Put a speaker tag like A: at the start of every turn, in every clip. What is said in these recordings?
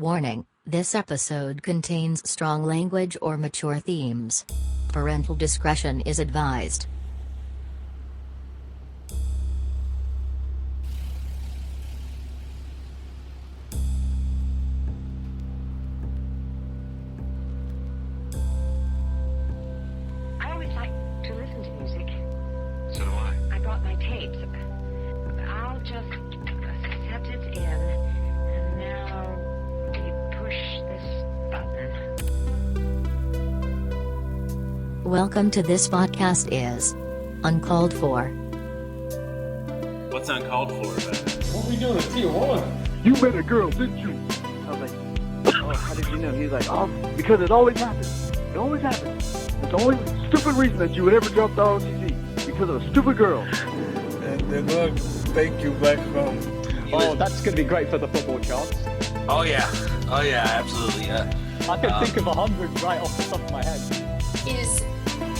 A: Warning, this episode contains strong language or mature themes. Parental discretion is advised.
B: I always like to listen to music.
C: So do I.
B: I brought my tapes. I'll just set it in, and now we push this button.
A: Welcome to This Podcast is Uncalled For.
C: What's uncalled for about it?
D: What we doing at Tijuana?
E: You met a girl, didn't you? I was like, oh, how did you know? He's like, oh, because it always happens. It always happens. It's the only stupid reason that you would ever drop the ROTC, because of a stupid girl.
D: And then look, thank you back home.
F: Oh, that's going to be great for the football charts.
C: Oh yeah, absolutely, yeah.
F: I can think of 100 right off the top of my head.
G: Is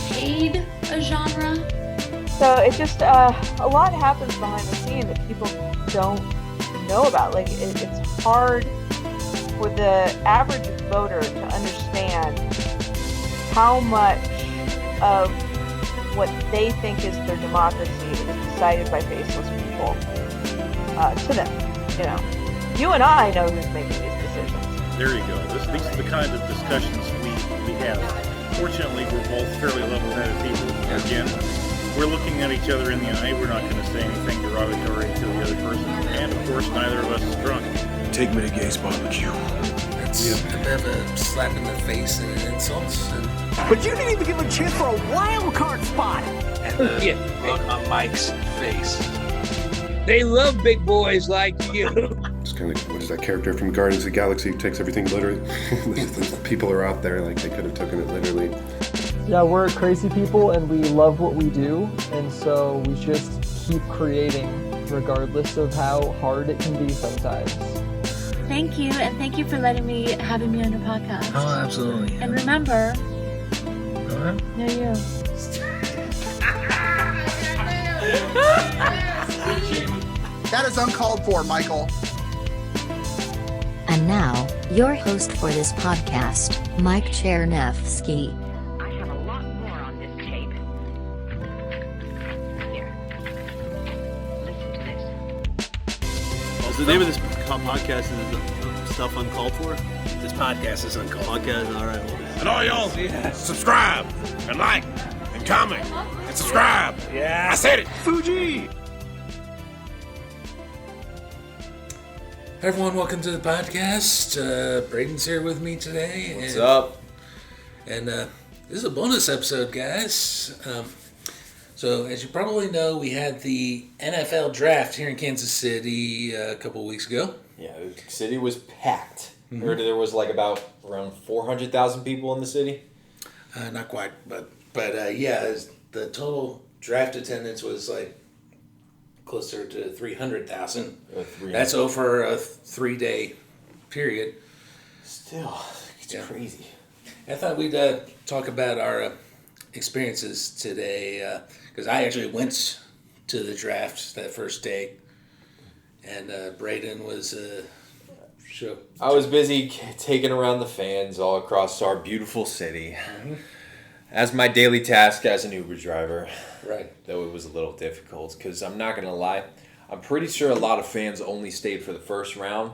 G: paid a genre?
H: So it just, a lot happens behind the scene that people don't know about. Like, it's hard for the average voter to understand how much of what they think is their democracy is decided by faceless people to them. You know, you and I know who's making these decisions.
I: There you go. These are the kind of discussions we have. Fortunately, we're both fairly level-headed people. Again, we're looking at each other in the eye. We're not going to say anything derogatory to the other person. And, of course, neither of us is drunk.
J: Take me to Gay's barbecue.
K: It's a bit of a slap in the face and insults.
L: But you didn't even give him a chance for a wild card spot.
K: And the look on Mike's face.
M: They love big boys like you.
J: It's kind of, what is that character from Guardians of the Galaxy who takes everything literally? The people are out there, like, they could have taken it literally.
N: Yeah, we're crazy people and we love what we do, and so we just keep creating regardless of how hard it can be sometimes.
G: Thank you, and thank you for having me on your podcast.
K: Oh, absolutely.
G: And remember, no you.
L: That is uncalled for, Michael.
A: And now, your host for this podcast, Mike Chernevsky.
B: I have a lot more on this tape. Here. Listen to this.
I: Well, the name of this podcast is Stuff Uncalled For?
K: This podcast is uncalled.
I: Podcast, all right. Well,
C: And all y'all, subscribe and like and comment and subscribe. Yeah, I said it.
J: Fuji!
K: Hi everyone, welcome to the podcast. Braden's here with me today.
D: What's up?
K: And this is a bonus episode, guys. So as you probably know, we had the NFL draft here in Kansas City a couple of weeks ago.
D: Yeah, the city was packed. Heard there was like about around 400,000 people in the city.
K: Not quite, but yeah, the total draft attendance was like closer to 300,000. That's over a 3-day period.
D: Still, it's crazy.
K: I thought we'd talk about our experiences today, because I actually went to the draft that first day, and Braden was sure.
D: I was busy taking around the fans all across our beautiful city. As my daily task as an Uber driver.
K: Right.
D: Though it was a little difficult, because I'm not going to lie, I'm pretty sure a lot of fans only stayed for the first round.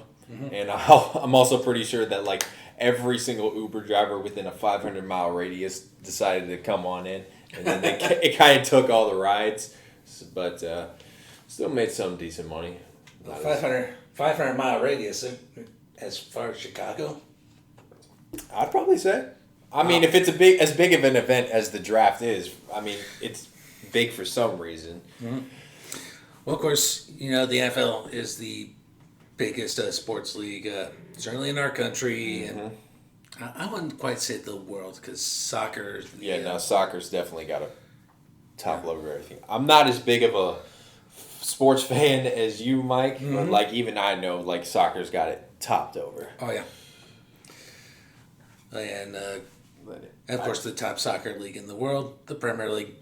D: And I'm also pretty sure that like every single Uber driver within a 500-mile radius decided to come on in. And then it kind of took all the rides. But still made some decent money.
K: 500-mile radius as far as Chicago?
D: I'd probably say. I mean, if it's as big of an event as the draft is, I mean, it's big for some reason.
K: Well, of course, you know, the NFL is the biggest sports league, certainly in our country, and I wouldn't quite say the world, because soccer...
D: soccer's definitely got a top over everything. I'm not as big of a sports fan as you, Mike, but like even I know like soccer's got it topped over.
K: Oh, yeah. And of course, the top soccer league in the world, the Premier League,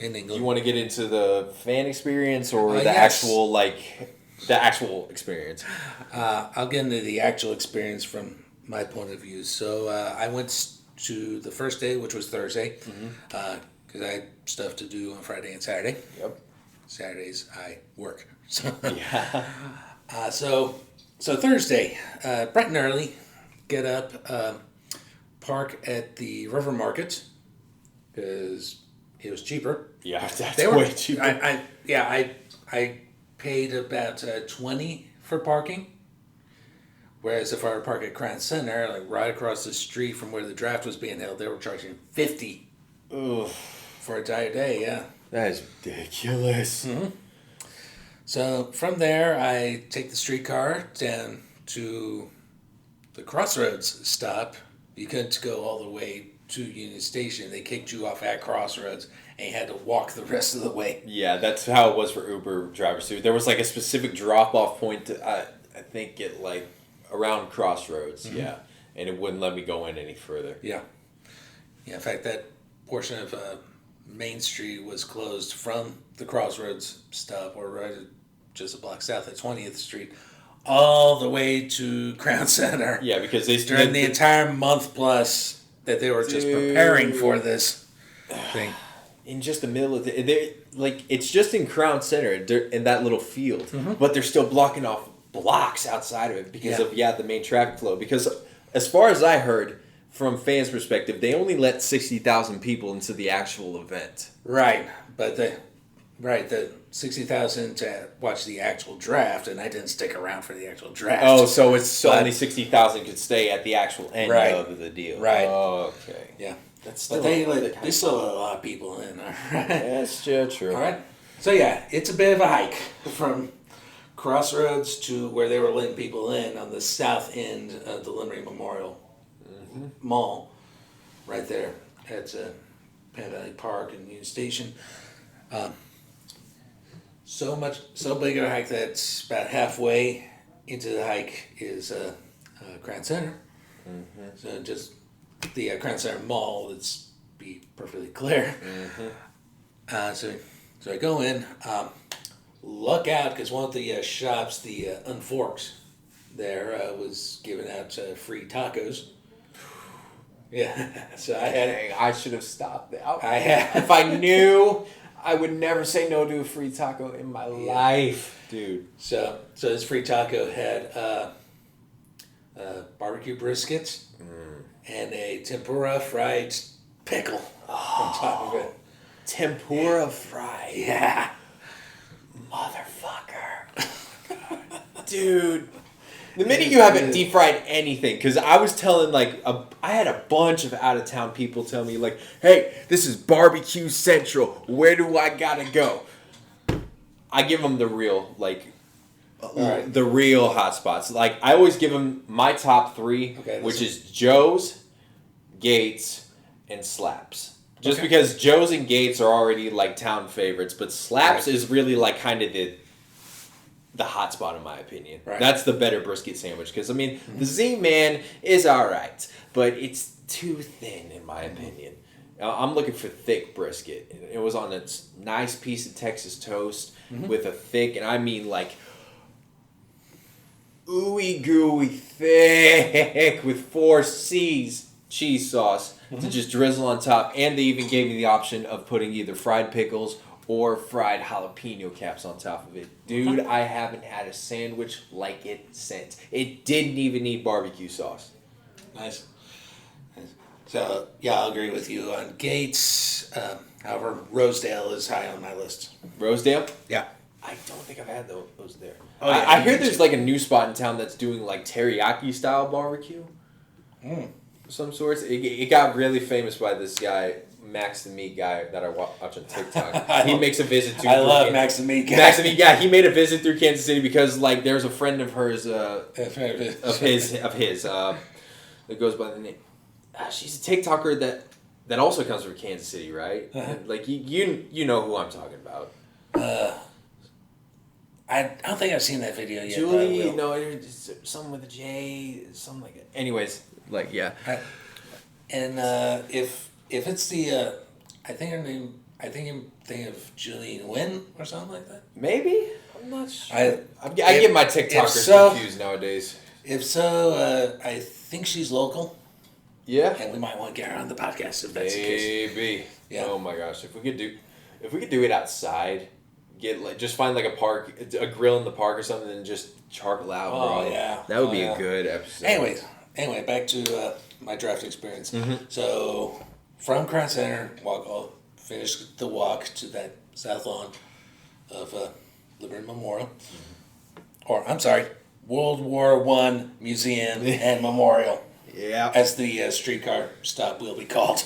K: in England.
D: You want to get into the fan experience or the actual like The actual experience.
K: I'll get into the actual experience from my point of view. So I went to the first day, which was Thursday, because I had stuff to do on Friday and Saturday.
D: Yep.
K: Saturdays I work. So,
D: Yeah.
K: so Thursday, bright and early, get up, park at the River Market because it was cheaper.
D: Yeah, that's way cheaper.
K: I paid about $20 for parking. Whereas if I were to park at Crown Center, like right across the street from where the draft was being held, they were charging $50 for an entire day. Yeah,
D: that is ridiculous.
K: Mm-hmm. So from there, I take the streetcar down to the Crossroads stop. You couldn't go all the way to Union Station. They kicked you off at Crossroads, and you had to walk the rest of the way.
D: Yeah, that's how it was for Uber drivers too. There was like a specific drop-off point, I think it like around Crossroads, yeah. And it wouldn't let me go in any further.
K: Yeah. Yeah, in fact, that portion of Main Street was closed from the Crossroads stop, or right just a block south at 20th Street, all the way to Crown Center.
D: Yeah, because
K: during the entire month plus that they were just preparing for this thing.
D: In just the middle of like it's just in Crown Center in that little field, but they're still blocking off blocks outside of it because of the main traffic flow. Because as far as I heard, from fans' perspective, they only let 60,000 people into the actual event.
K: Right, but the 60,000 to watch the actual draft, and I didn't stick around for the actual draft.
D: Oh, so it's only 60,000 could stay at the actual end of the deal.
K: Right.
D: Oh, okay.
K: Yeah.
D: That's still
K: But they still let a lot of people in. All right.
D: That's true.
K: All right. So yeah, it's a bit of a hike from Crossroads to where they were letting people in on the south end of the Liberty Memorial Mall, right there at Pan Valley Park and Union Station. So big of a hike that's about halfway into the hike is Crown Center. So just the Crown Center Mall, let's be perfectly clear. So I go in, look out, because one of the shops, the Unforks there, was giving out free tacos. Yeah, so
D: I should have stopped there. If I knew, I would never say no to a free taco in my life, dude.
K: So this free taco had barbecue briskets and a tempura fried pickle on top of it.
D: Tempura fried.
K: Yeah.
D: Motherfucker. Dude. The minute you haven't deep fried anything, because I was telling I had a bunch of out of town people tell me like, hey, this is barbecue central. Where do I gotta go? I give them the real the real hot spots. Like I always give them my top three, which is Joe's, Gates, and Slaps. Just because Joe's and Gates are already like town favorites, but Slaps is really like kind of the hot spot in my opinion. Right. That's the better brisket sandwich because I mean the Z-Man is alright, but it's too thin in my opinion. I'm looking for thick brisket. It was on a nice piece of Texas toast with a thick, and I mean like ooey gooey thick with 4 C's cheese sauce to just drizzle on top, and they even gave me the option of putting either fried pickles or fried jalapeno caps on top of it. Dude, I haven't had a sandwich like it since. It didn't even need barbecue sauce.
K: Nice. So, yeah, I'll agree with you on Gates. However, Rosedale is high on my list.
D: Rosedale?
K: Yeah.
D: I don't think I've had those there.
K: Oh, yeah,
D: I hear there's like a new spot in town that's doing like teriyaki style barbecue. Of some sorts. It got really famous by this guy, Max the Meat Guy, that I watch on TikTok. He makes a visit to.
K: I love Max the Meat Guy.
D: Max the Meat Guy. He made a visit through Kansas City because like there's a friend of hers, of his that goes by the name. She's a TikToker that also comes from Kansas City, right? Like you know who I'm talking about.
K: I don't think I've seen that video yet.
D: Julie, no, it's something with a J, something like that. Anyways, like yeah.
K: And if it's the, I think I'm thinking of Julian Nguyen or something like that.
D: Maybe. I'm not sure. I get my TikTokers confused nowadays.
K: If so, I think she's local.
D: Yeah.
K: And we might want to get her on the podcast if that's the case.
D: Maybe.
K: Yeah.
D: Oh my gosh, if we could do it outside, just find like a park, a grill in the park or something, and just charcoal out.
K: Oh
D: bro.
K: yeah.
D: That would be a good episode.
K: Anyway, back to my draft experience.
D: Mm-hmm.
K: So from Crown Center, finished the walk to that south lawn of Liberty Memorial, or I'm sorry, World War I Museum and Memorial.
D: Yeah.
K: As the streetcar stop will be called.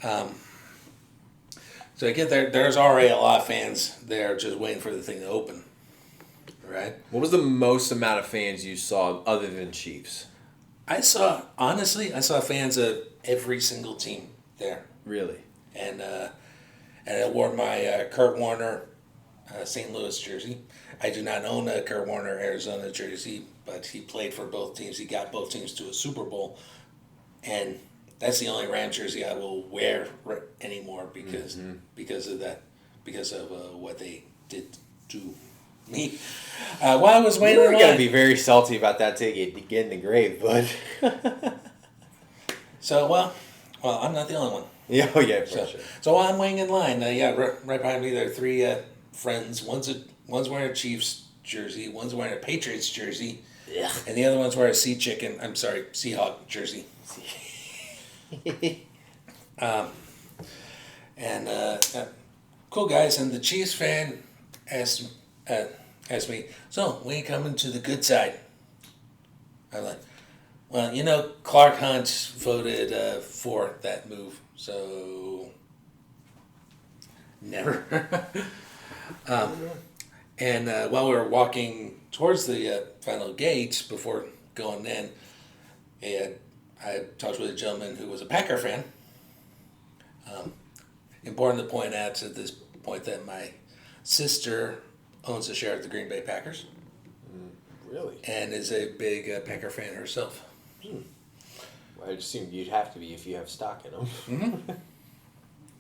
K: So I get there. There's already a lot of fans there just waiting for the thing to open. Right?
D: What was the most amount of fans you saw other than Chiefs?
K: I saw fans of every single team there.
D: Really?
K: And I wore my Kurt Warner St. Louis jersey. I do not own a Kurt Warner Arizona jersey, but he played for both teams. He got both teams to a Super Bowl, and that's the only Ram jersey I will wear anymore because of that, because of what they did to me. While I was waiting,
D: you're gonna be very salty about that ticket to get in the grave, bud.
K: So well, I'm not the only one.
D: Yeah, for sure.
K: So while I'm waiting in line, right behind me there are three friends. One's wearing a Chiefs jersey, one's wearing a Patriots jersey, and the other one's wearing a Seahawk jersey. Cool guys, and the Chiefs fan asked me, so when you coming to the good side? I'm like, well, Clark Hunt voted for that move, so never. And while we were walking towards the final gate before going in, I talked with a gentleman who was a Packer fan. Important to point out at this point that my sister owns a share of the Green Bay Packers.
D: Really?
K: And is a big Packer fan herself.
D: I assumed you'd have to be if you have stock in them.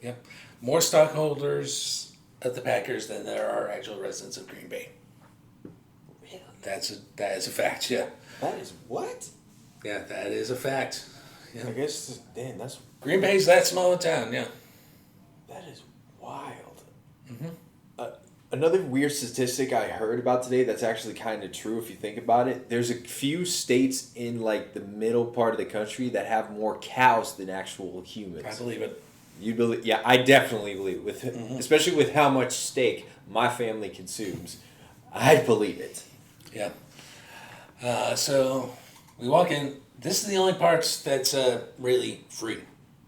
K: Yeah. More stockholders of the Packers than there are actual residents of Green Bay.
D: Really?
K: That is a fact, yeah.
D: That is what?
K: Yeah, that is a fact. Yeah.
D: I guess, that's...
K: Green Bay's that small a town, yeah.
D: That is wild. Another weird statistic I heard about today that's actually kind of true if you think about it. There's a few states in like the middle part of the country that have more cows than actual humans.
K: I believe it.
D: You believe? Yeah, I definitely believe it. Especially with how much steak my family consumes. I believe it.
K: Yeah. So we walk in. This is the only parts that's really free.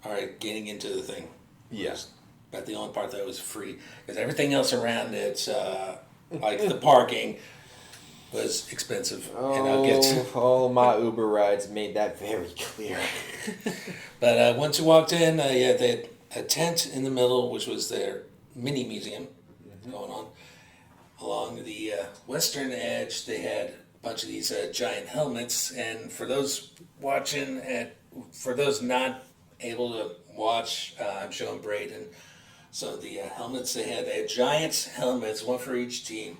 K: All right, getting into the thing.
D: Yes.
K: But the only part that was free, because everything else around it, like the parking, was expensive. And I'll get to...
D: all my Uber rides made that very clear.
K: But once you walked in, they had a tent in the middle, which was their mini museum going on. Along the western edge, they had a bunch of these giant helmets. And for those watching, for those not able to watch, I'm showing Braden. So the helmets they had giant helmets, one for each team.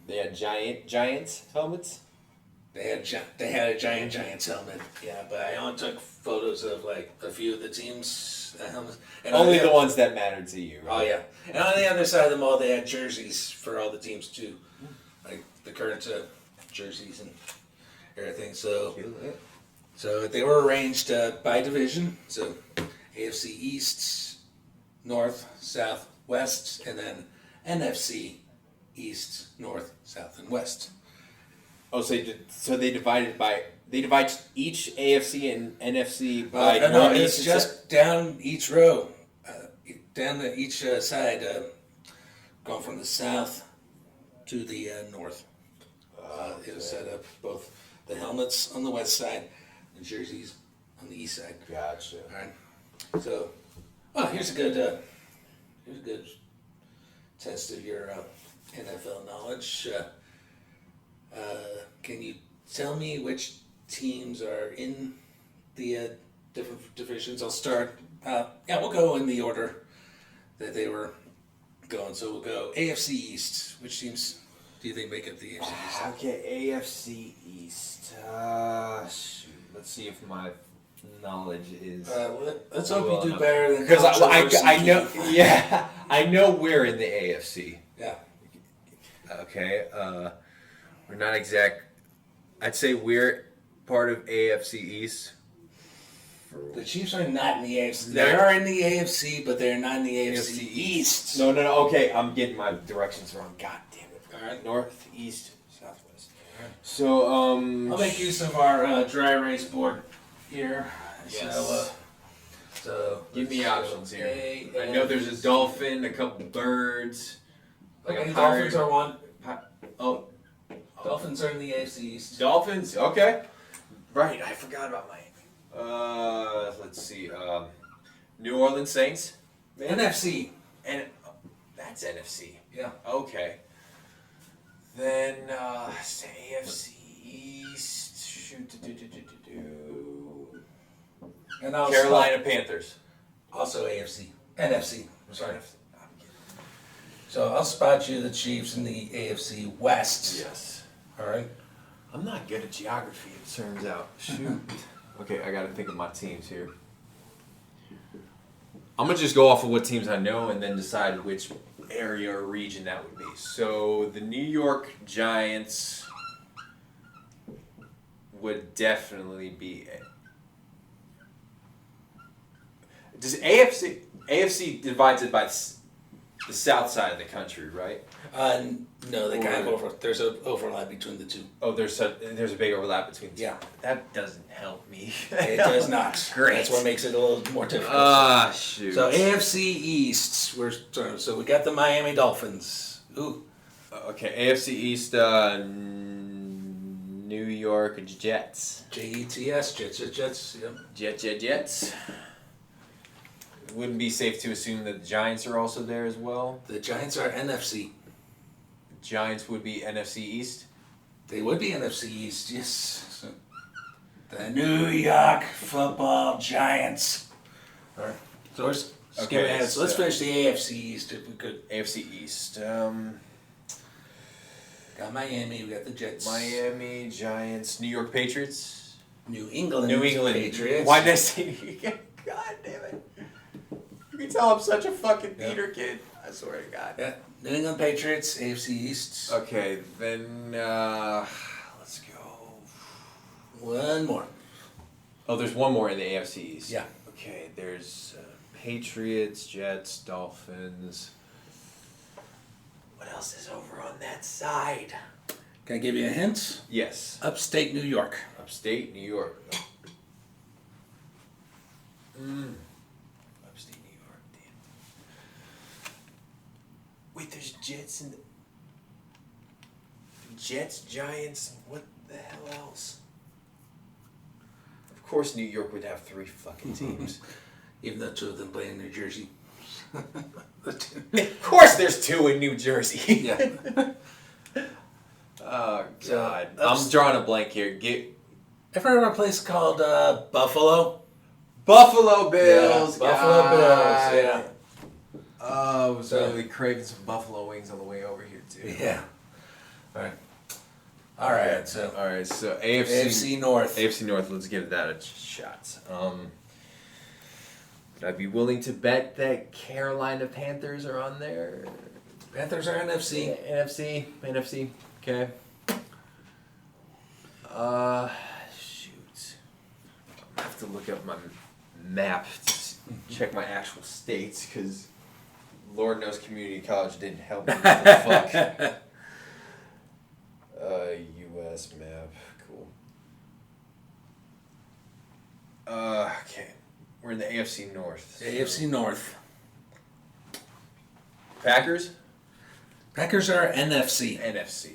D: They had Giants helmets?
K: They had a Giants helmet, yeah. But I only took photos of like a few of the teams' helmets. And
D: only the ones that mattered to you, right?
K: Oh yeah. And on the other side of the mall, they had jerseys for all the teams too, like the current jerseys and everything. So they were arranged by division. So AFC East, North, South, West, and then NFC East, North, South, and West.
D: Oh, so they divide each AFC and NFC by
K: no, it's just down each row, down each side, going from the south to the north. It was set up both the helmets on the west side and jerseys on the east side.
D: Gotcha.
K: All right. So, here's a good test of your NFL knowledge. Can you tell me which teams are in the different divisions? I'll start. We'll go in the order that they were going. So we'll go AFC East. Which teams do you think make up the AFC East?
D: Okay, AFC East. Shoot. Let's see if my knowledge is.
K: Let's hope you do better than
D: because I know. Yeah, I know we're in the AFC.
K: Yeah.
D: Okay. We're not exact. I'd say we're part of AFC East.
K: The Chiefs are not in the AFC. They are in the AFC, but they're not in the AFC East.
D: No. Okay, I'm getting my directions wrong. God damn it.
K: All right.
D: North, East, Southwest. Right. So,
K: I'll make use of our dry erase board here.
D: Yes.
K: So
D: give me options here. I know there's a dolphin, a couple birds.
K: Okay, Dolphins are one. Dolphins are in the AFC East.
D: Dolphins, okay. Right, I forgot about Miami. Let's see. New Orleans Saints.
K: NFC.
D: And that's NFC.
K: Yeah.
D: Okay. Then AFC East. Shoot.
K: And
D: Carolina Panthers.
K: Also NFC. NFC. I'm sorry. So I'll spot you the Chiefs in the AFC West.
D: Yes.
K: All right.
D: I'm not good at geography, it turns out. Shoot. Okay, I got to think of my teams here. I'm going to just go off of what teams I know and then decide which area or region that would be. So the New York Giants would definitely be it. Does AFC divides it by the south side of the country, right?
K: No, they kind of there's an overlap between the two.
D: Oh, there's a big overlap between the two.
K: Yeah.
D: That doesn't help me.
K: It does not.
D: Great.
K: That's what makes it a little more difficult.
D: Shoot.
K: So AFC East, so we got the Miami Dolphins. Ooh.
D: Okay, AFC East, New York Jets.
K: Jets, Jets. Yep.
D: Jets. It wouldn't be safe to assume that the Giants are also there as well.
K: The Giants are NFC.
D: The Giants would be NFC East.
K: They would be NFC East, yes. So, the New York Football Giants. All right. So let's skip ahead. So let's finish the AFC East if we could.
D: AFC East.
K: Got Miami. We got the Jets.
D: Miami Giants. New York Patriots.
K: New England Patriots.
D: Why did I say? God damn it! You can tell I'm such a fucking theater kid. I swear to God.
K: Yeah. New England Patriots. AFC East.
D: Okay, then let's go.
K: One more.
D: Oh, there's one more in the AFC East.
K: Yeah.
D: Okay, there's Patriots, Jets, Dolphins. What else is over on that side?
K: Can I give you a hint?
D: Yes.
K: Upstate New York.
D: Upstate New York. Upstate New York, damn. Wait, there's Jets and Jets, Giants. What the hell else? Of course, New York would have 3 fucking teams.
K: Even though 2 of them play in New Jersey.
D: Of course, there's 2 in New Jersey.
K: Yeah.
D: Oh God, I'm drawing a blank here.
K: Ever heard of a place called Buffalo?
D: Buffalo Bills.
K: Yeah, Buffalo Bills. Yeah.
D: Oh, I was really craving some buffalo wings on the way over here too.
K: Yeah. All right. So
D: AFC
K: North.
D: AFC North. Let's give that a shot. Would I be willing to bet that Carolina Panthers are on there?
K: Panthers are NFC.
D: NFC. Okay. Shoot. I have to look up my map to check my actual states because Lord knows community college didn't help me. What the fuck? U.S. map. Cool. Okay. We're in the AFC North.
K: AFC North.
D: Packers?
K: Packers are NFC.
D: NFC.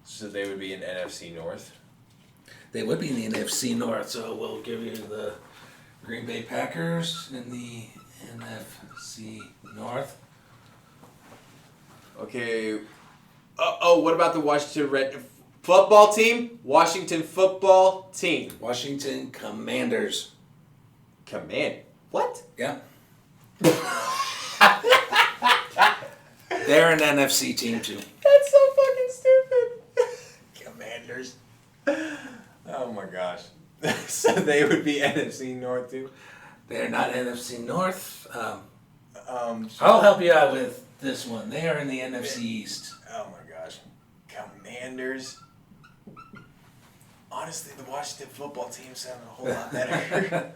D: So they would be in NFC North?
K: They would be in the NFC North, so we'll give you the Green Bay Packers in the NFC North.
D: Okay. What about the Washington Red football team? Washington football team.
K: Washington Commanders.
D: What?
K: Yeah. They're an NFC team too.
D: That's so fucking stupid. Commanders. Oh my gosh. So they would be NFC North too?
K: They're not NFC North. I'll help you out with this one. They are in the NFC East.
D: Oh my gosh. Commanders. Honestly, the Washington football team sound a whole lot better.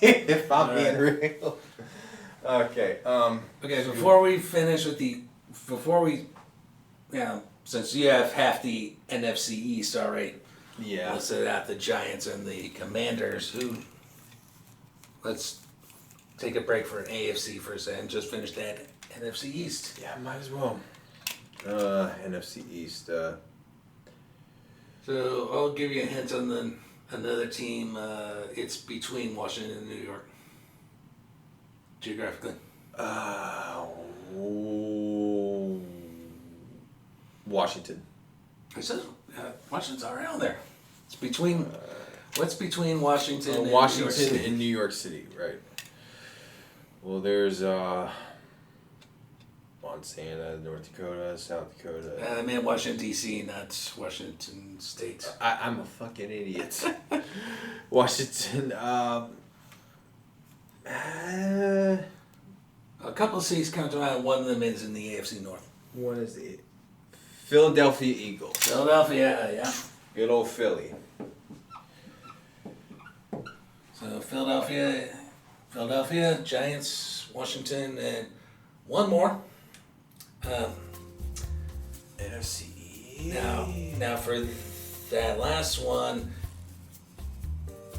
D: If I'm being real. Okay.
K: Okay, before we finish with since you have half the NFC East already, listed out the Giants and the Commanders, let's take a break for an AFC for a second, just finish that NFC East.
D: Yeah, might as well. NFC East.
K: So I'll give you a hint on another team. It's between Washington and New York, geographically.
D: Washington.
K: It says Washington's around there. It's between. What's between Washington and
D: Washington
K: New York City?
D: and New York City, right? Well, there's Montana, North Dakota, South Dakota.
K: I mean Washington D.C., not Washington State.
D: I'm a fucking idiot. Washington.
K: A couple of cities come to mind. One of them is in the AFC North.
D: What is it? Philadelphia Eagles.
K: Philadelphia, yeah.
D: Good old Philly.
K: So Philadelphia, Giants, Washington, and one more.
D: NFC.
K: Now for that last one,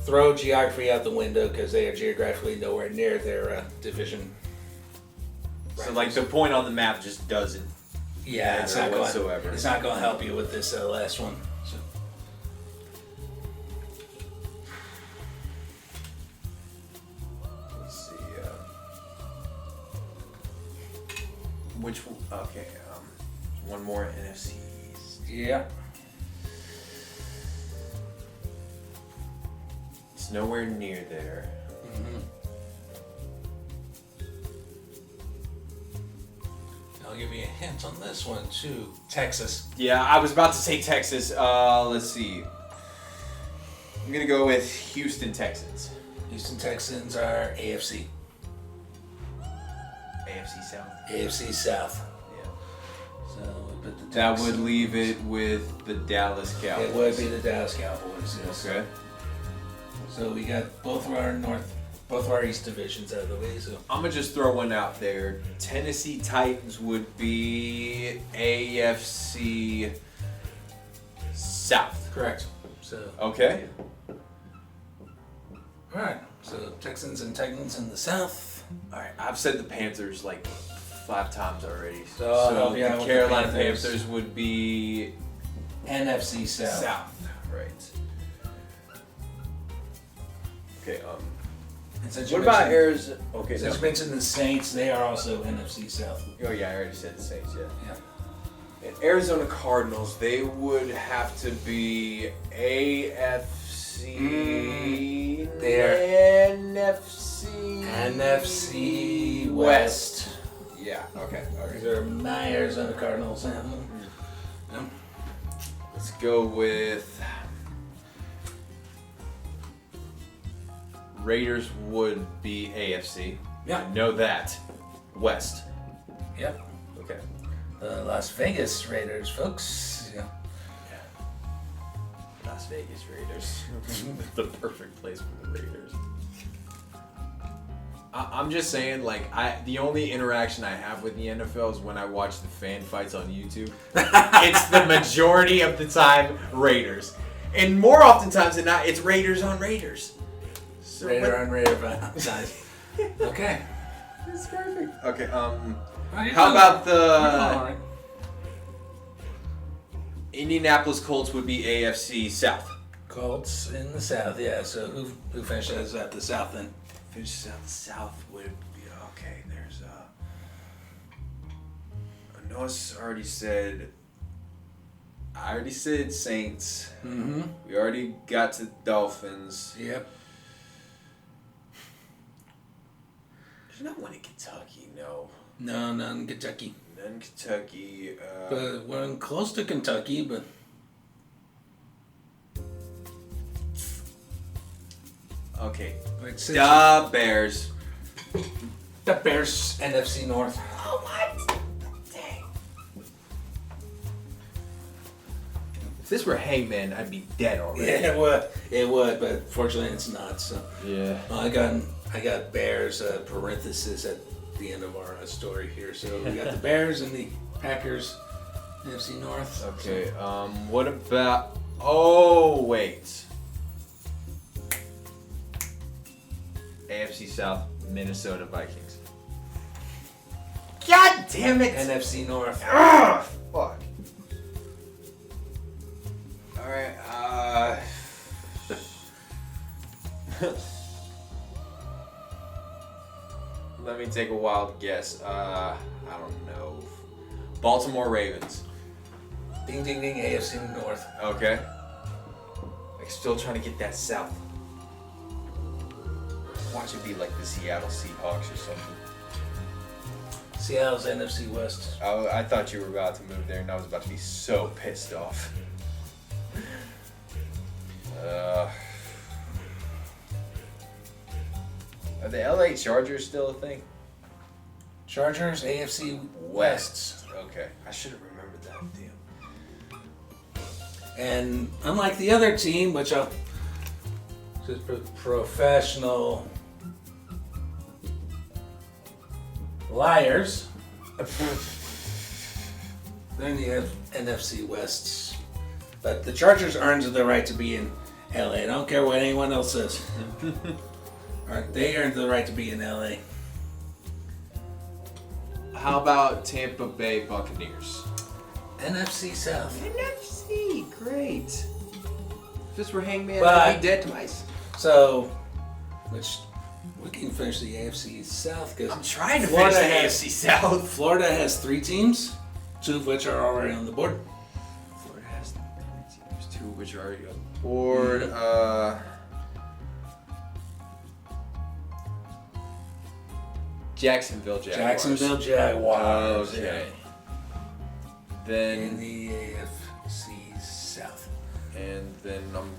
K: throw geography out the window because they are geographically nowhere near their division.
D: So like the point on the map just doesn't.
K: Yeah, it's not
D: whatsoever.
K: It's not going to help you with this last one. So.
D: Let's see. Which? Okay. One more NFC East.
K: Yeah.
D: It's nowhere near there.
K: Mm-hmm. I'll give you a hint on this one too. Texas.
D: Yeah, I was about to say Texas. Let's see. I'm gonna go with Houston Texans.
K: Houston Texans are AFC.
D: AFC South.
K: AFC South.
D: Yeah.
K: So we put the
D: That
K: Texans.
D: would leave it with the Dallas Cowboys.
K: It would be the Dallas Cowboys. Yes.
D: Okay.
K: So we got both of our East divisions out of the way. So
D: I'm gonna just throw one out there. Tennessee Titans would be AFC South.
K: correct. So
D: Okay.
K: all right. So Texans and Titans in the South.
D: All right. I've said the Panthers like 5 times already.
K: So I'll help you out
D: the
K: with the
D: Carolina
K: Panthers.
D: Panthers would be
K: NFC South.
D: South. Right. Okay.
K: And since you
D: What about
K: mentioned-
D: Arizona? Okay.
K: Since you mentioned the Saints, they are also NFC South.
D: Oh yeah, I already said the Saints. Yeah.
K: Yeah.
D: And Arizona Cardinals, they would have to be AFC.
K: They're
D: NFC.
K: NFC West.
D: Yeah. Okay.
K: These are my Arizona Cardinals. Yeah.
D: Let's go with Raiders. Would be AFC.
K: Yeah.
D: I know that. West.
K: Yep.
D: Okay.
K: The Las Vegas Raiders, folks. Yeah.
D: Las Vegas Raiders. The perfect place for the Raiders. I'm just saying, like, the only interaction I have with the NFL is when I watch the fan fights on YouTube. It's the majority of the time Raiders. And more oftentimes than not, it's Raiders on Raiders. So
K: Raider on Raider size. Okay.
D: It's perfect. Okay,
K: How
D: how about the
K: all right.
D: Indianapolis Colts would be AFC South?
K: Colts in the South, yeah. So who finishes at the South then?
D: Finishes out the South would be okay. There's Noah's already said. I already said Saints.
K: Mm-hmm.
D: We already got to Dolphins.
K: Yep.
D: There's not one in Kentucky, no.
K: No, none in Kentucky.
D: None in Kentucky.
K: But we're close to Kentucky, but...
D: Okay.
K: The
D: Bears.
K: The Bears, NFC North.
D: Oh, what? Dang. If this were Hangman, I'd be dead already.
K: Yeah, it would, but fortunately it's not. So
D: yeah,
K: I got Bears parenthesis at the end of our story here. So we got the Bears and the Packers, NFC North.
D: Okay. What about? Oh wait. AFC South, Minnesota Vikings. God damn it!
K: NFC North.
D: Ugh, fuck. All right. Let me take a wild guess. I don't know. Baltimore Ravens.
K: Ding, ding, ding. AFC North.
D: Okay. Like still trying to get that South. Watch it be like the Seattle Seahawks or something.
K: Seattle's NFC West.
D: Oh, I thought you were about to move there, and I was about to be so pissed off. Are the LA Chargers still a thing?
K: Chargers, AFC West.
D: Okay, I should have remembered that. Damn.
K: And unlike the other team, which I'll just professional liars, they're in the NFC West. But the Chargers earned the right to be in LA. I don't care what anyone else says. They earned the right to be in LA.
D: How about Tampa Bay Buccaneers?
K: NFC South.
D: NFC, great. If this were Hangman,
K: But-
D: I'd be dead twice.
K: So, which we can finish the AFC South because
D: I'm trying to finish the AFC South.
K: Florida has 3 teams, 2 of which are already on the board.
D: Florida has 3 teams, 2 of which are already on the board. Jacksonville Jaguars.
K: Jacksonville Jaguars.
D: Okay.
K: Yeah.
D: Then
K: In the AFC South.
D: And then I'm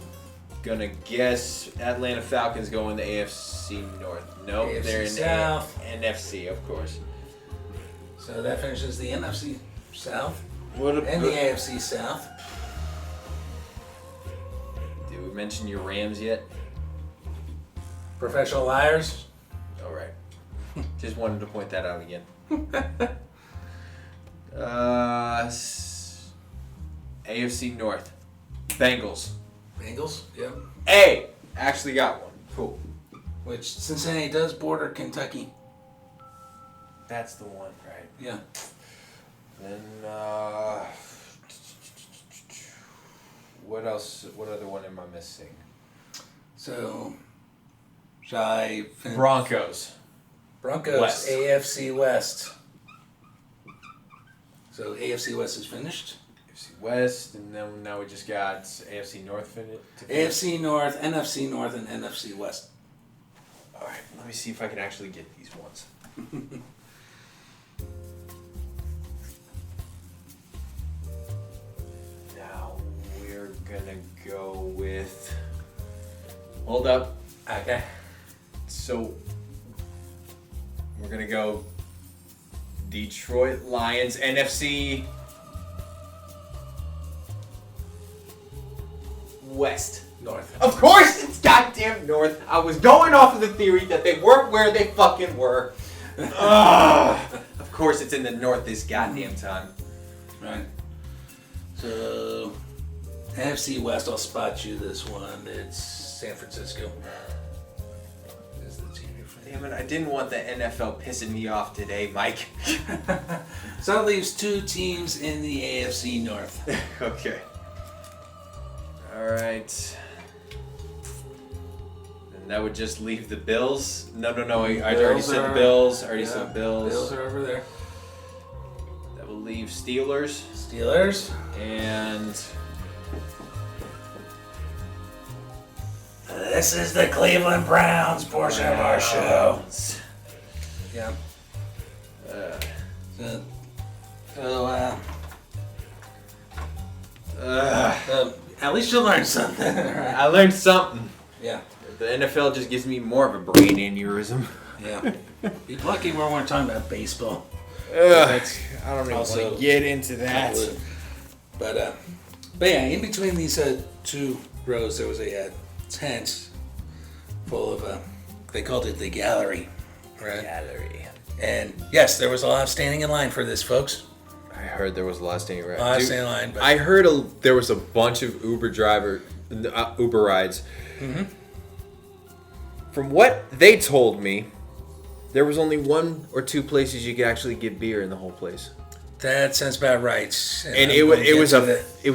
D: gonna guess Atlanta Falcons go in the AFC North. Nope,
K: AFC
D: they're in
K: South.
D: the NFC, of course.
K: So that finishes the NFC South
D: What
K: and the AFC South.
D: Did we mention your Rams yet?
K: Professional liars.
D: All right. Just wanted to point that out again. AFC North. Bengals.
K: Bengals. Yep.
D: Hey, actually got one. Cool.
K: Which Cincinnati does border Kentucky.
D: That's the one, right?
K: Yeah.
D: Then what else? What other one am I missing?
K: So, shall I finish?
D: Broncos.
K: Broncos.
D: West.
K: AFC West. So AFC West is finished.
D: AFC West, and then now we just got AFC North to
K: AFC North, NFC North, and NFC West.
D: All right, let me see if I can actually get these ones. Now we're gonna go with. Hold up.
K: Okay.
D: So we're gonna go Detroit Lions, NFC West.
K: North.
D: Of course it's goddamn North. I was going off of the theory that they weren't where they fucking were. Of course it's in the North this goddamn time.
K: Right. So, NFC West, I'll spot you this one. It's San Francisco. Is the team you're from.
D: Damn it, I didn't want the NFL pissing me off today, Mike.
K: So that leaves 2 teams in the AFC North.
D: Okay. Alright. And that would just leave the Bills. No. I already said the Bills. Said Bills.
K: Bills are over there.
D: That will leave Steelers.
K: Steelers.
D: And
K: this is the Cleveland Browns portion of our show. Yeah. At least you learned something.
D: I learned something.
K: Yeah.
D: The NFL just gives me more of a brain aneurysm.
K: Yeah. Be lucky we weren't talking about baseball.
D: I don't even want to get into that.
K: But yeah, in between these two rows, there was a tent full of, they called it the gallery. Right?
D: Gallery.
K: And yes, there was a lot of standing in line for this, folks.
D: I heard there was a lot of standing around.
K: A lot of standing in line. But
D: I heard there was a bunch of Uber rides.
K: Mm-hmm.
D: From what they told me, there was only 1 or 2 places you could actually get beer in the whole place.
K: That sounds about right.
D: And it was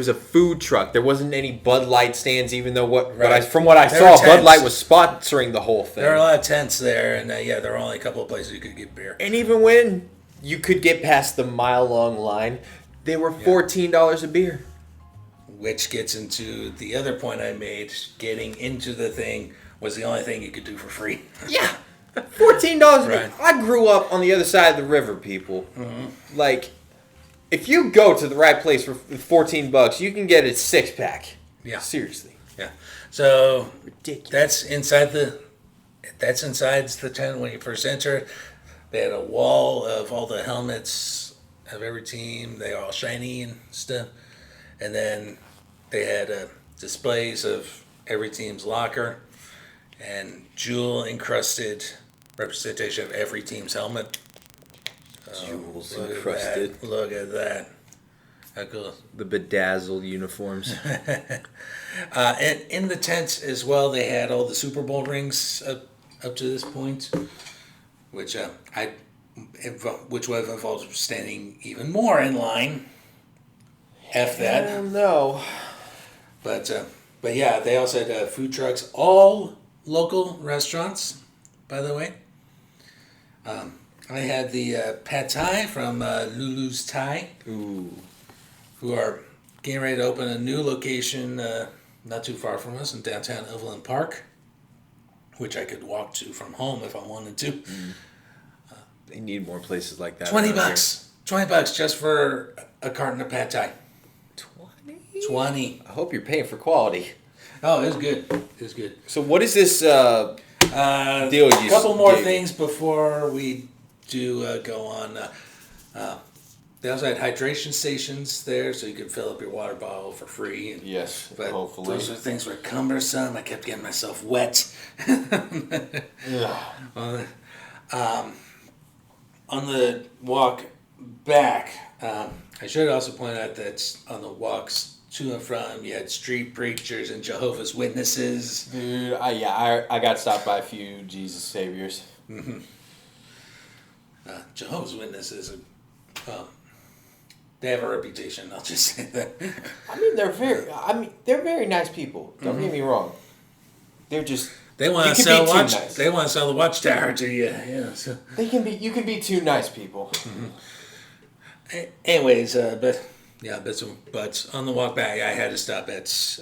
D: a food truck. There wasn't any Bud Light stands, even though from what I saw, Bud Light was sponsoring the whole thing.
K: There are a lot of tents there, and there were only a couple of places you could get beer.
D: And even when you could get past the mile-long line, they were $14 a beer.
K: Which gets into the other point I made. Getting into the thing was the only thing you could do for free.
D: Yeah. $14 a beer. I grew up on the other side of the river, people.
K: Mm-hmm.
D: Like, if you go to the right place for $14, you can get a 6-pack.
K: Yeah.
D: Seriously.
K: Yeah. So
D: ridiculous.
K: That's inside the tent when you first enter. They had a wall of all the helmets of every team. They are all shiny and stuff. And then they had displays of every team's locker and jewel encrusted representation of every team's helmet.
D: Jewels encrusted.
K: Look at that. How cool.
D: The bedazzled uniforms.
K: And in the tent as well, they had all the Super Bowl rings up to this point, which would have involved standing even more in line. F that.
D: I don't know.
K: But yeah, they also had food trucks, all local restaurants, by the way. I had the Pad Thai from Lulu's Thai, who are getting ready to open a new location not too far from us in downtown Overland Park, which I could walk to from home if I wanted to.
D: They need more places like that.
K: $20. $20 just for a carton of Pad Thai. 20.
D: I hope you're paying for quality.
K: Oh, it was good. It was good.
D: So what is this deal you
K: A couple more things before we do go on. They also had hydration stations there, so you could fill up your water bottle for free.
D: Yes,
K: but
D: hopefully.
K: Those things were cumbersome. I kept getting myself wet. On the walk back, I should also point out that on the walks to and from, you had street preachers and Jehovah's Witnesses.
D: Dude, I got stopped by a few Jesus Saviors.
K: Mm-hmm. Jehovah's Witnesses, they have a reputation. I'll just say that.
D: They're very nice people. Don't get me wrong. They're just
K: they want to sell nice. They want to sell the watchtower to you. Yeah, so
D: you can be too nice people.
K: Mm-hmm. Anyways, but on the walk back, I had to stop at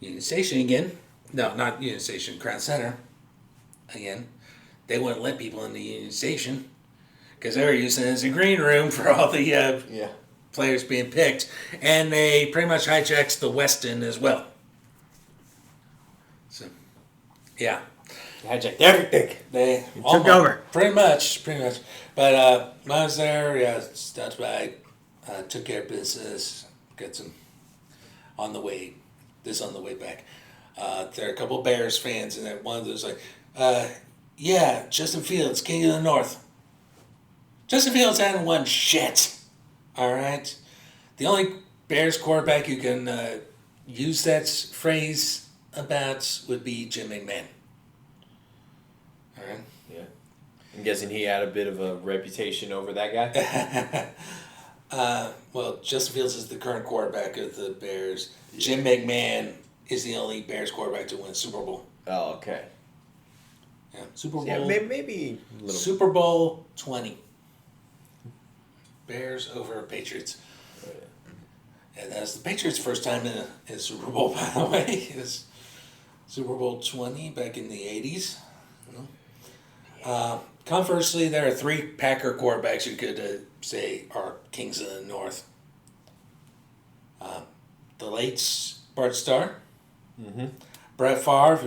K: Union Station again. No, not Union Station, Crown Center. Again, they wouldn't let people in the Union Station because they were using it as a green room for all the players being picked, and they pretty much hijacked the Westin as well. So, yeah.
D: Hijacked everything.
K: They
D: took over.
K: Pretty much. But when I was there, stopped by, took care of business, got some on the way back. There are a couple of Bears fans, and one of those like, Justin Fields, King of the North. Justin Fields hadn't won shit. All right? The only Bears quarterback you can use that phrase about would be Jim McMahon. All right?
D: Yeah. I'm guessing he had a bit of a reputation over that
K: guy. Well, Justin Fields is the current quarterback of the Bears. Yeah. Jim McMahon is the only Bears quarterback to win a Super Bowl.
D: Oh, okay.
K: Yeah, Super Bowl.
D: Yeah, maybe a little.
K: Super Bowl 20. Bears over Patriots. Oh, yeah. And that's the Patriots' first time in a Super Bowl, by the way. It was Super Bowl 20 back in the 80s. conversely, there are 3 Packer quarterbacks you could say are kings of the North. The late Bart Starr, Brett Favre,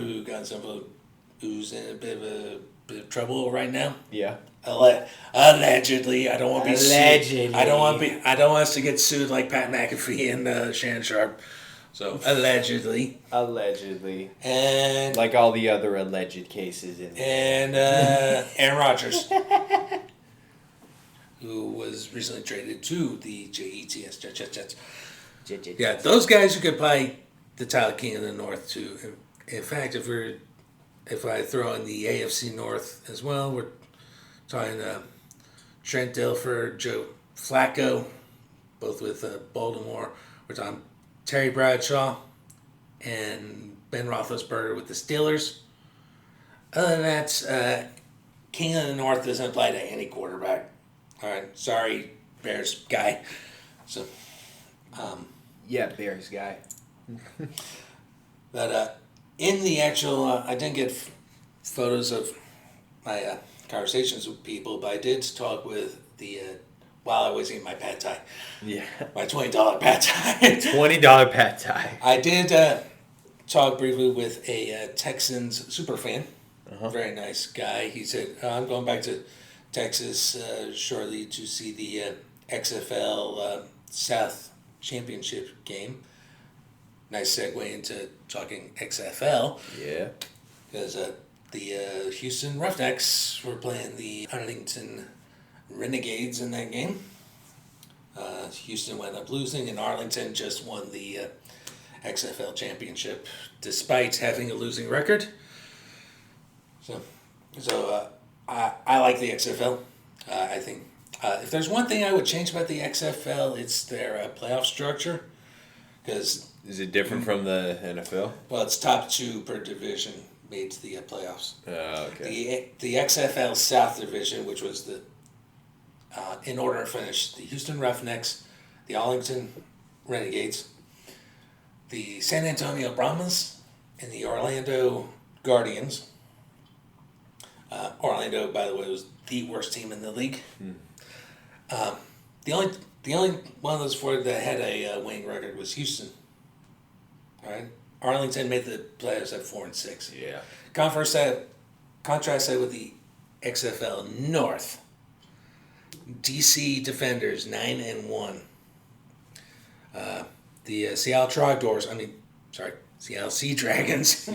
K: who's in a bit of trouble right now.
D: Yeah.
K: Allegedly, I don't want to be
D: Allegedly.
K: sued. I don't want us to get sued like Pat McAfee and Shannon Sharp. So allegedly, and
D: like all the other alleged cases
K: Aaron Rodgers, who was recently traded to the Jets. Yeah, those guys who could play the title king of the North too. In fact, if I throw in the AFC North as well, we're talking Trent Dilfer, Joe Flacco, both with Baltimore. We're talking Terry Bradshaw and Ben Roethlisberger with the Steelers. Other than that, King of the North doesn't apply to any quarterback. All right, sorry, Bears guy. So,
D: Bears guy.
K: But in the actual, I didn't get photos of my conversations with people, but I did talk with the while I was eating my pad thai.
D: Yeah.
K: My $20 pad thai.
D: $20 pad thai.
K: I did talk briefly with a Texans super fan. Very nice guy. He said, I'm going back to Texas shortly to see the XFL South Championship game. Nice segue into talking XFL.
D: Yeah.
K: Because the Houston Roughnecks were playing the Arlington Renegades in that game. Houston wound up losing, and Arlington just won the XFL championship despite having a losing record. So I like the XFL. I think if there's one thing I would change about the XFL, it's their playoff structure. Because
D: is it different from the NFL?
K: Well, it's top 2 per division made to the playoffs.
D: Okay.
K: The XFL South Division, which was the in order to finish, the Houston Roughnecks, the Arlington Renegades, the San Antonio Brahmas, and the Orlando Guardians. Orlando, by the way, was the worst team in the league. The only one of those 4 that had a winning record was Houston. All right, Arlington made the playoffs at 4-6.
D: Yeah.
K: Contrast that with the XFL North. DC Defenders 9-1. The Seattle Seattle Sea Dragons.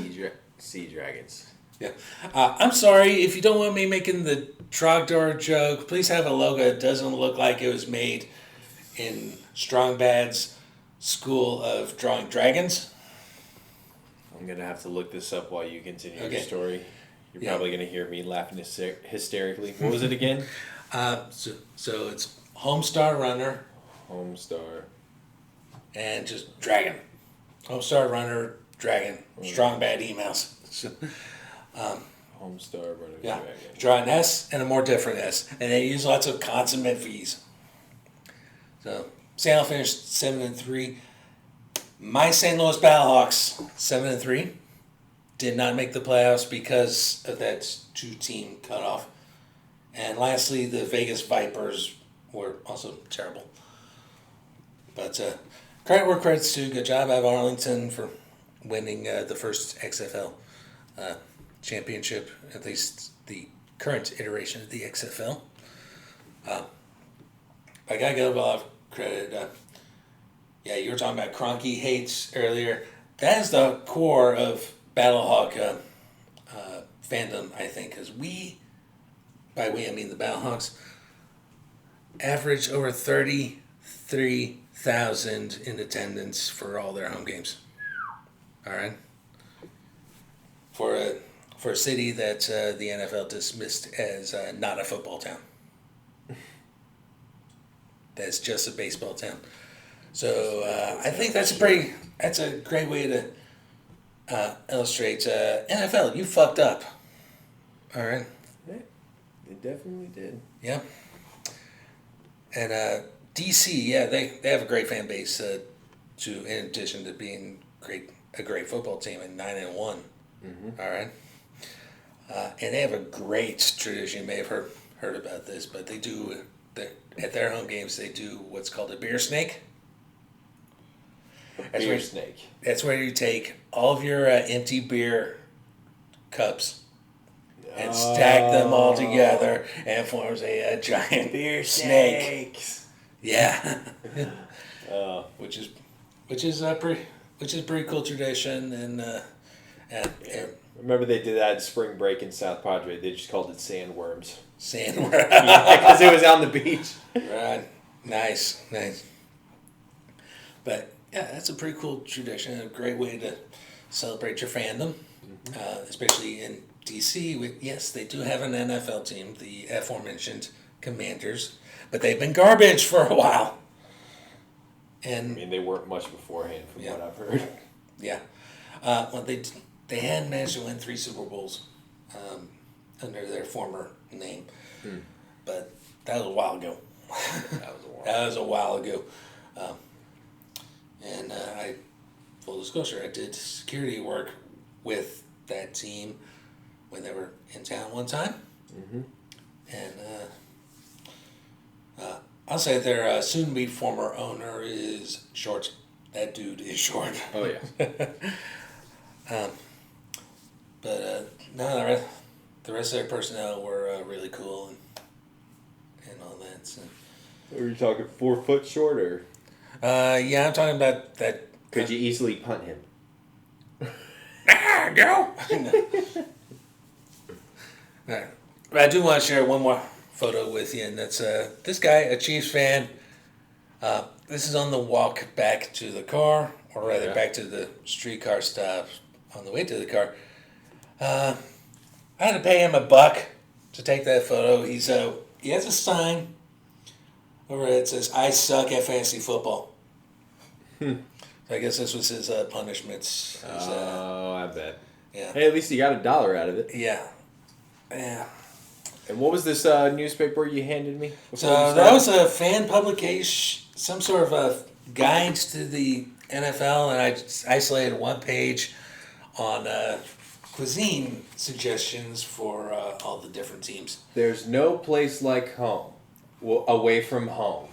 D: Sea Dragons.
K: Yeah. I'm sorry if you don't want me making the Trogdor joke. Please have a logo that doesn't look like it was made in Strong Bad's School of Drawing Dragons.
D: I'm gonna have to look this up while you continue your story. You're probably gonna hear me laughing hysterically. What was it again?
K: So it's Homestar Runner.
D: Homestar.
K: And just Dragon. Homestar Runner, Dragon. Strong Bad emails.
D: Homestar Runner,
K: yeah.
D: Dragon.
K: Draw an S and a more different S. And they use lots of consummate V's. So Seattle finished 7-3. My St. Louis Battlehawks, 7-3. Did not make the playoffs because of that 2-team cutoff. And lastly, the Vegas Vipers were also terrible. But credit where credit's due. Good job out of Arlington for winning the first XFL championship, at least the current iteration of the XFL. I gotta give a lot of credit. You were talking about Kroenke hates earlier. That is the core of Battlehawk fandom, I think, because by we I mean the Battlehawks, average over 33,000 in attendance for all their home games. All right, for a city that the NFL dismissed as not a football town. That's just a baseball town. So I think that's a great way to illustrate NFL. You fucked up. All right.
D: They definitely did.
K: Yeah. And DC, they have a great fan base. In addition to being a great football team and 9-1. Mm-hmm. All right. And they have a great tradition. You may have heard about this, but they do, at their home games, they do what's called a beer snake.
D: Beer snake.
K: That's where you take all of your empty beer cups and stack them all together and forms a giant beer snake. Yeah. Which is a pretty cool tradition, and
D: remember they did that in spring break in South Padre. They just called it sandworms.
K: Sandworms.
D: Because it was on the beach.
K: Right. Nice. But yeah, that's a pretty cool tradition. A great way to celebrate your fandom, especially in DC. Yes, they do have an NFL team, the aforementioned Commanders, but they've been garbage for a while. And
D: I mean, they weren't much beforehand, from what I've heard.
K: Yeah. Well, they had managed to win 3 Super Bowls under their former name, but that was a while ago. That was a while ago. And full disclosure, I did security work with that team when they were in town one time. And I'll say their soon-to-be former owner is short. That dude is short.
D: Oh, yeah.
K: No, the rest of their personnel were really cool and all that. So.
D: Are you talking 4 foot short, or?
K: Yeah, I'm talking about that.
D: Could you easily punt him?
K: Go! Right. But I do want to share one more photo with you, and that's this guy, a Chiefs fan. This is on the walk back to the car, or rather back to the streetcar stop on the way to the car. I had to pay him $1 to take that photo. He has a sign over it that says, "I suck at fantasy football." So I guess this was his punishment.
D: I bet.
K: Yeah.
D: Hey, at least he got $1 out of it.
K: Yeah. Yeah.
D: And what was this newspaper you handed me?
K: So that was a fan publication, some sort of a guide to the NFL, and I just isolated one page on cuisine suggestions for all the different teams.
D: There's no place like home, away from home.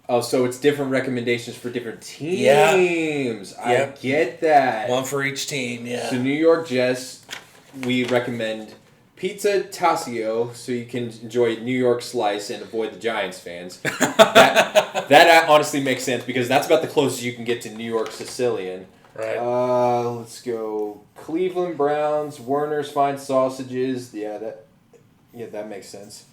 D: Oh, so it's different recommendations for different teams.
K: Yeah.
D: I get that.
K: One for each team, yeah.
D: So New York Jets, we recommend Pizza Tassio, so you can enjoy New York slice and avoid the Giants fans. that honestly makes sense, because that's about the closest you can get to New York Sicilian.
K: Right.
D: Let's go Cleveland Browns, Werner's Fine Sausages. Yeah, that makes sense.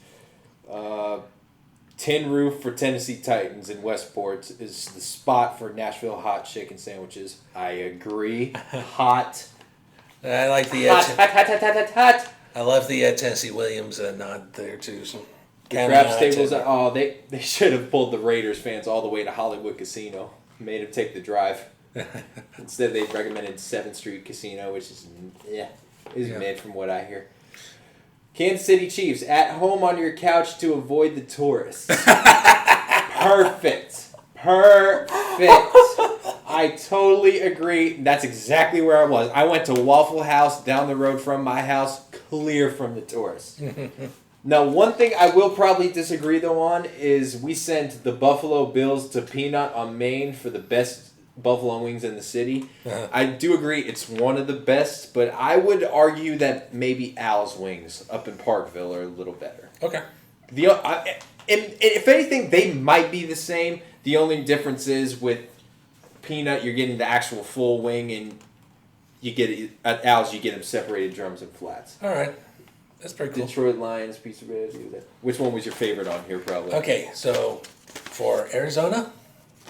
D: Tin Roof for Tennessee Titans in Westport is the spot for Nashville hot chicken sandwiches. I agree. Hot.
K: I like the
D: hot.
K: I love the Tennessee Williams nod there too. So
D: the craps tables. They should have pulled the Raiders fans all the way to Hollywood Casino. Made them take the drive. Instead, they recommended 7th Street Casino, which is mid from what I hear. Kansas City Chiefs, at home on your couch to avoid the tourists. Perfect. I totally agree. That's exactly where I was. I went to Waffle House down the road from my house, clear from the tourists. Now, one thing I will probably disagree, though, on is we sent the Buffalo Bills to Peanut on Main for the best buffalo wings in the city. I do agree it's one of the best, but I would argue that maybe Al's Wings up in Parkville are a little better.
K: Okay.
D: If anything, they might be the same. The only difference is with Peanut, you're getting the actual full wing, and you get it at Al's. You get them separated drums and flats.
K: All right, that's pretty cool.
D: Detroit Lions Pizza Bread. Which one was your favorite on here? Probably.
K: Okay, so for Arizona,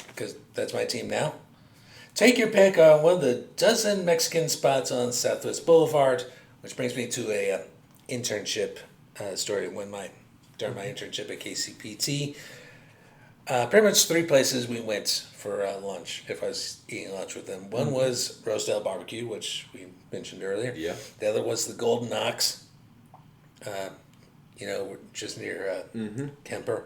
K: because that's my team now. Take your pick on one of the dozen Mexican spots on Southwest Boulevard, which brings me to a internship story during my internship at KCPT. Pretty much 3 places we went for lunch, if I was eating lunch with them. One was Rosedale Barbecue, which we mentioned earlier.
D: Yeah.
K: The other was the Golden Ox, just near Kemper.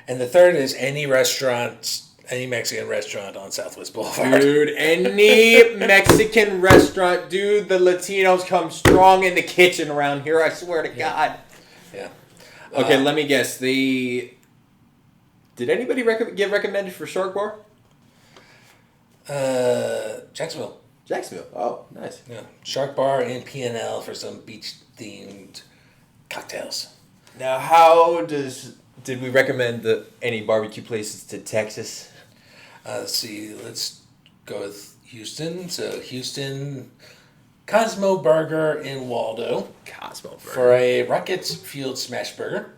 K: And the third is any restaurant any Mexican restaurant on Southwest Boulevard.
D: Dude, any Mexican restaurant, dude, the Latinos come strong in the kitchen around here, I swear to God.
K: Yeah.
D: Okay, let me guess. Did anybody get recommended for Shark Bar?
K: Jacksonville.
D: Jacksonville. Oh, nice.
K: Yeah. Shark Bar and P&L for some beach-themed cocktails.
D: Now, how did we recommend any barbecue places to Texas?
K: Let's see. Let's go with Houston. So Houston, Cosmo Burger in Waldo.
D: Cosmo Burger.
K: For a rocket-fueled smash burger.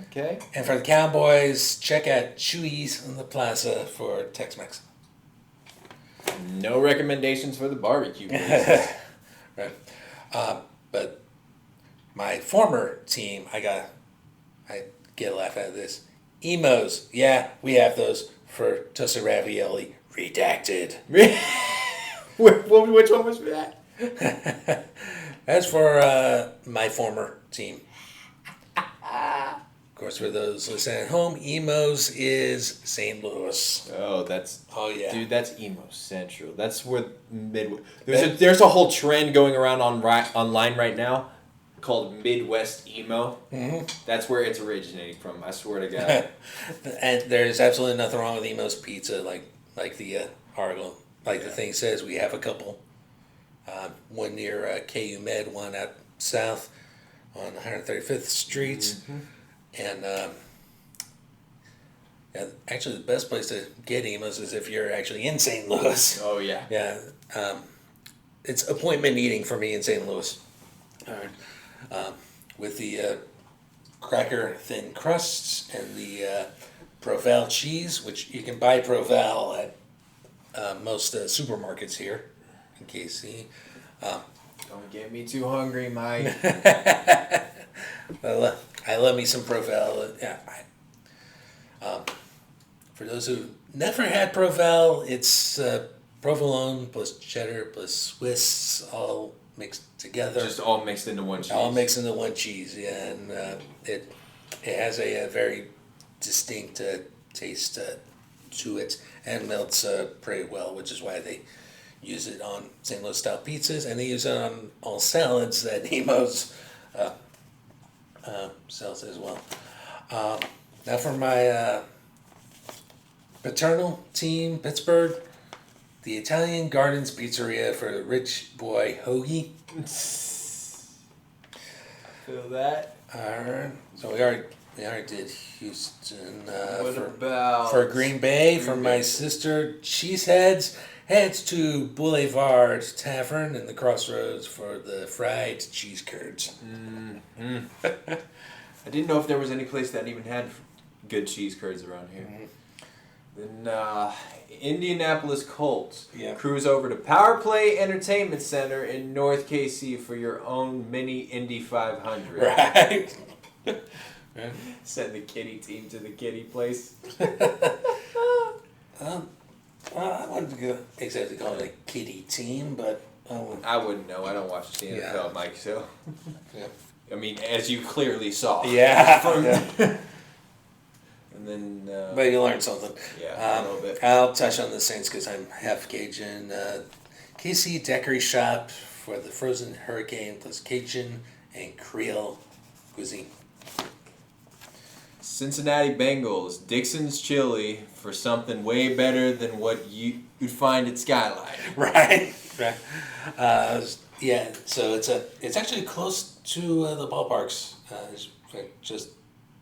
D: Okay.
K: And for the Cowboys, check out Chewy's in the Plaza for Tex-Mex.
D: No recommendations for the barbecue places.
K: Right. But my former team, I get a laugh out of this. Emos, yeah, we have those for toasted ravioli. Redacted.
D: Which one was that?
K: As for my former team. Of course, for those listening at home, Emos is St. Louis.
D: Oh,
K: yeah,
D: dude, that's emo central. That's where there's a whole trend going around online right now called Midwest emo.
K: Mm-hmm.
D: That's where it's originating from. I swear to God.
K: And there's absolutely nothing wrong with Emo's Pizza, like the article, the thing says. We have a couple. One near KU Med, one out south on 135th Street.
D: Mm-hmm.
K: And actually, the best place to get Emos is if you're actually in St. Louis.
D: Oh, yeah.
K: Yeah. It's appointment eating for me in St. Louis. All right. With the cracker thin crusts and the Provel cheese, which you can buy Provel at most supermarkets here in KC.
D: Don't get me too hungry, Mike.
K: I love me some Provel. Yeah. For those who never had Provel, it's provolone plus cheddar plus Swiss all mixed together.
D: Just all mixed into one cheese.
K: All mixed into one cheese, yeah. And it has a very distinct taste to it and melts pretty well, which is why they use it on St. Louis style pizzas, and they use it on all salads that Nemo's sells as well. Now for my paternal team, Pittsburgh, the Italian Gardens Pizzeria for the rich boy hoagie.
D: Feel that?
K: Alright, so we already did Houston.
D: What about
K: for Green Bay? For my sister, Cheeseheads. Heads to Boulevard Tavern in the Crossroads for the fried cheese curds.
D: Mm-hmm. I didn't know if there was any place that even had good cheese curds around here. Mm-hmm. Then Indianapolis Colts.
K: Yeah.
D: Cruise over to Power Play Entertainment Center in North KC for your own mini Indy 500.
K: Right.
D: Send the kitty team to the kitty place.
K: I wouldn't exactly call it a kiddie team, but
D: I wouldn't know. I don't watch the NFL,
K: Yeah.
D: Mike. So,
K: yeah.
D: I mean, as you clearly saw.
K: Yeah.
D: And then.
K: But you learned something.
D: Yeah, a little bit.
K: I'll touch on the Saints because I'm half Cajun. KC Daiquiri Shop for the Frozen Hurricane plus Cajun and Creole cuisine.
D: Cincinnati Bengals, Dixon's Chili for something way better than what you'd find at Skyline.
K: Right. Yeah. So it's actually close to the ballparks. It's just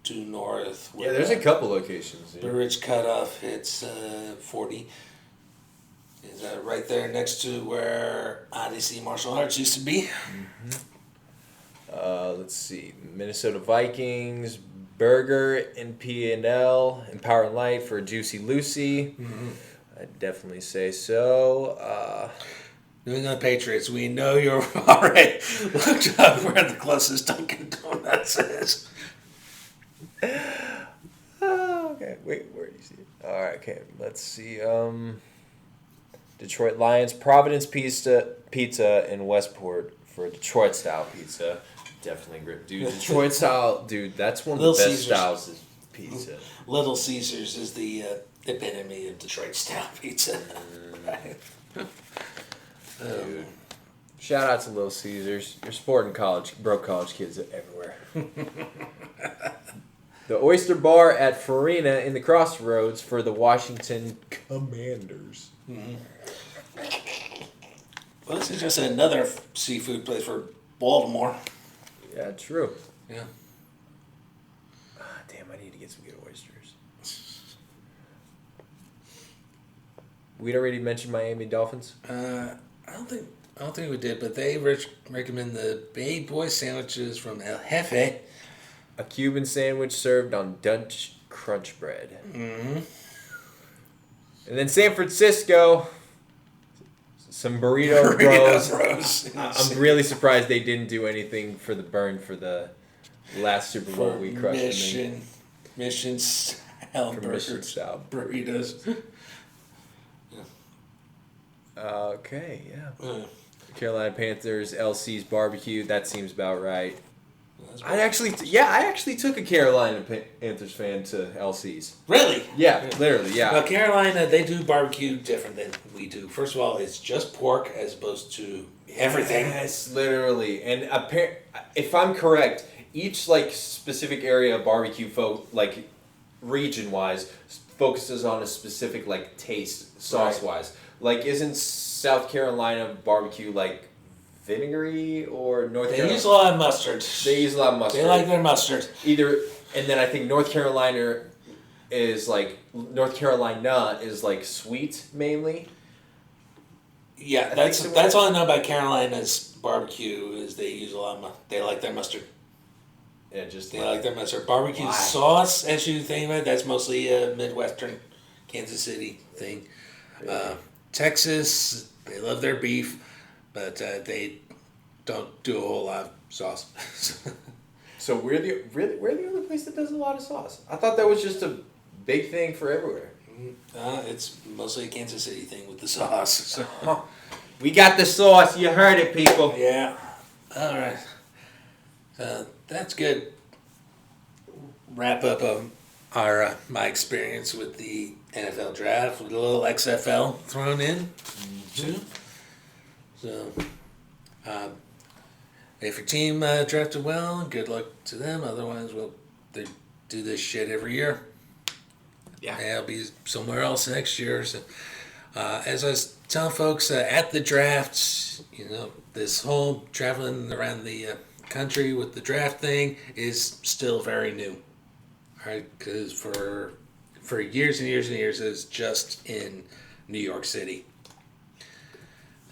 K: due north.
D: Yeah, there's a couple locations.
K: Blue Ridge Cutoff. It's 40. Is right there next to where Odyssey Martial Arts used to be.
D: Mm-hmm. Let's see, Minnesota Vikings. Burger and P&L and Power and Light for Juicy Lucy. Mm-hmm. I'd definitely say so.
K: New England Patriots, we know you're already looked up where the closest Dunkin' Donuts is.
D: Okay, wait, where do you see it? All right, okay, let's see. Detroit Lions, Providence Pizza in Westport for Detroit style pizza. Definitely great, dude. Detroit style, dude. That's one of the best styles of pizza.
K: Little Caesars is the epitome of Detroit style pizza. Right.
D: Dude. Shout out to Little Caesars. You're sporting broke college kids everywhere. The Oyster Bar at Farina in the Crossroads for the Washington Commanders.
K: Mm-hmm. Well, this is just another seafood place for Baltimore.
D: Yeah, true.
K: Yeah.
D: Damn, I need to get some good oysters. We'd already mentioned Miami Dolphins.
K: I don't think we did, but they recommend the Bay Boy sandwiches from El Jefe.
D: A Cuban sandwich served on Dutch crunch bread.
K: Mm-hmm.
D: And then San Francisco, some burrito bros. I'm really surprised they didn't do anything for the burn for the last Super Bowl we crushed them in.
K: Mission style burritos.
D: Okay, yeah. Carolina Panthers, LC's barbecue. That seems about right. I actually took a Carolina Panthers fan to LC's.
K: Really?
D: Yeah, literally, yeah.
K: Well, Carolina, they do barbecue different than we do. First of all, it's just pork as opposed to everything.
D: Yes, literally. And if I'm correct, each like specific area of barbecue, like region-wise, focuses on a specific like taste, sauce-wise. Like, isn't South Carolina barbecue like vinegary or North Carolina?
K: They use a lot of mustard.
D: They use a lot of mustard.
K: They like their mustard.
D: And then I think North Carolina is like sweet mainly.
K: Yeah, that's all I know about Carolina's barbecue is they use a lot of they like their mustard.
D: Yeah,
K: they like their mustard. Barbecue sauce, as you think about it, that's mostly a Midwestern Kansas City thing. Texas, they love their beef, but they don't do a whole lot of sauce.
D: So we're the only place that does a lot of sauce. I thought that was just a big thing for everywhere.
K: It's mostly a Kansas City thing with the sauce. So.
D: We got the sauce. You heard it, people.
K: Yeah. All right. That's good. Wrap up of my experience with the NFL draft with a little XFL thrown in too. So, if your team drafted well, good luck to them. Otherwise, they do this shit every year. Yeah, I'll be somewhere else next year. So, as I was telling folks at the draft, this whole traveling around the country with the draft thing is still very new. All right, because for years and years and years, it was just in New York City.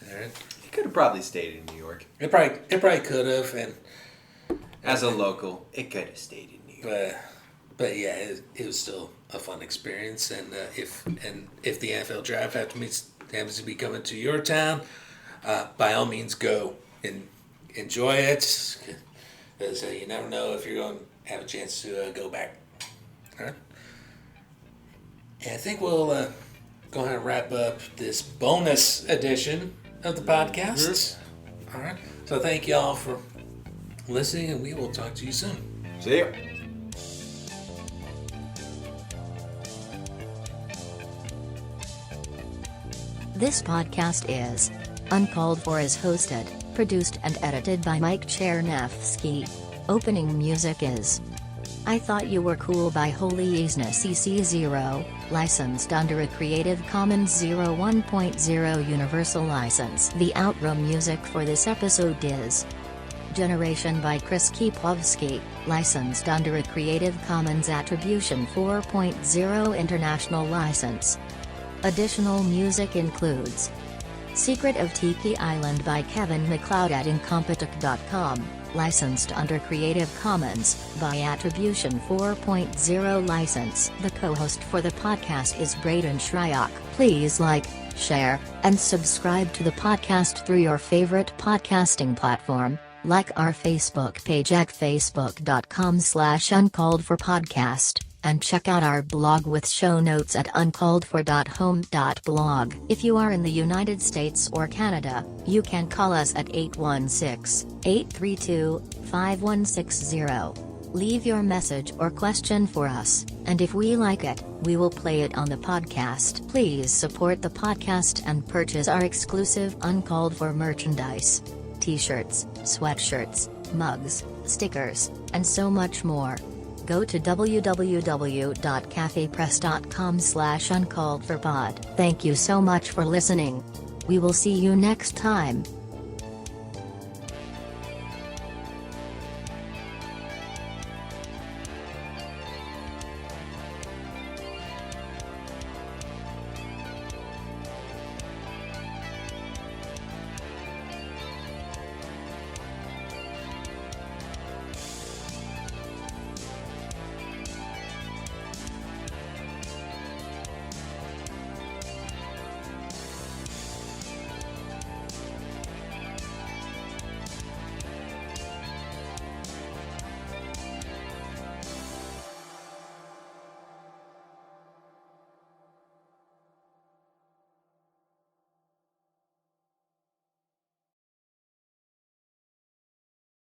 K: All right.
D: You could have probably stayed in New York.
K: It probably could have, and
D: as a local, it could have stayed in New York.
K: But yeah, it was still a fun experience. And if the NFL draft happens to be coming to your town, by all means go and enjoy it, because you never know if you're going to have a chance to go back. All right. And I think we'll go ahead and wrap up this bonus edition of the podcast. Mm-hmm. All right. So thank you all for listening, and we will talk to you soon.
D: See ya.
A: This podcast is Uncalled For is hosted, produced and edited by Mike Chernefsky. Opening music is I Thought You Were Cool by Holy Isna CC0, licensed under a Creative Commons 0.1.0 Universal License. The outro music for this episode is Generation by Chris Kipovsky, licensed under a Creative Commons Attribution 4.0 International License. Additional music includes Secret of Tiki Island by Kevin MacLeod at Incompetech.com, licensed under Creative Commons by Attribution 4.0 license. The co-host for the podcast is Braden Shryock. Please like, share, and subscribe to the podcast through your favorite podcasting platform. Like our Facebook page at facebook.com/uncalledforpodcast, and check out our blog with show notes at uncalledfor.home.blog. If you are in the United States or Canada, you can call us at 816-832-5160. Leave your message or question for us, and if we like it, we will play it on the podcast. Please support the podcast and purchase our exclusive Uncalled For merchandise. T-shirts, sweatshirts, mugs, stickers, and so much more. Go to www.cafepress.com/uncalledforpod. Thank you so much for listening. We will see you next time.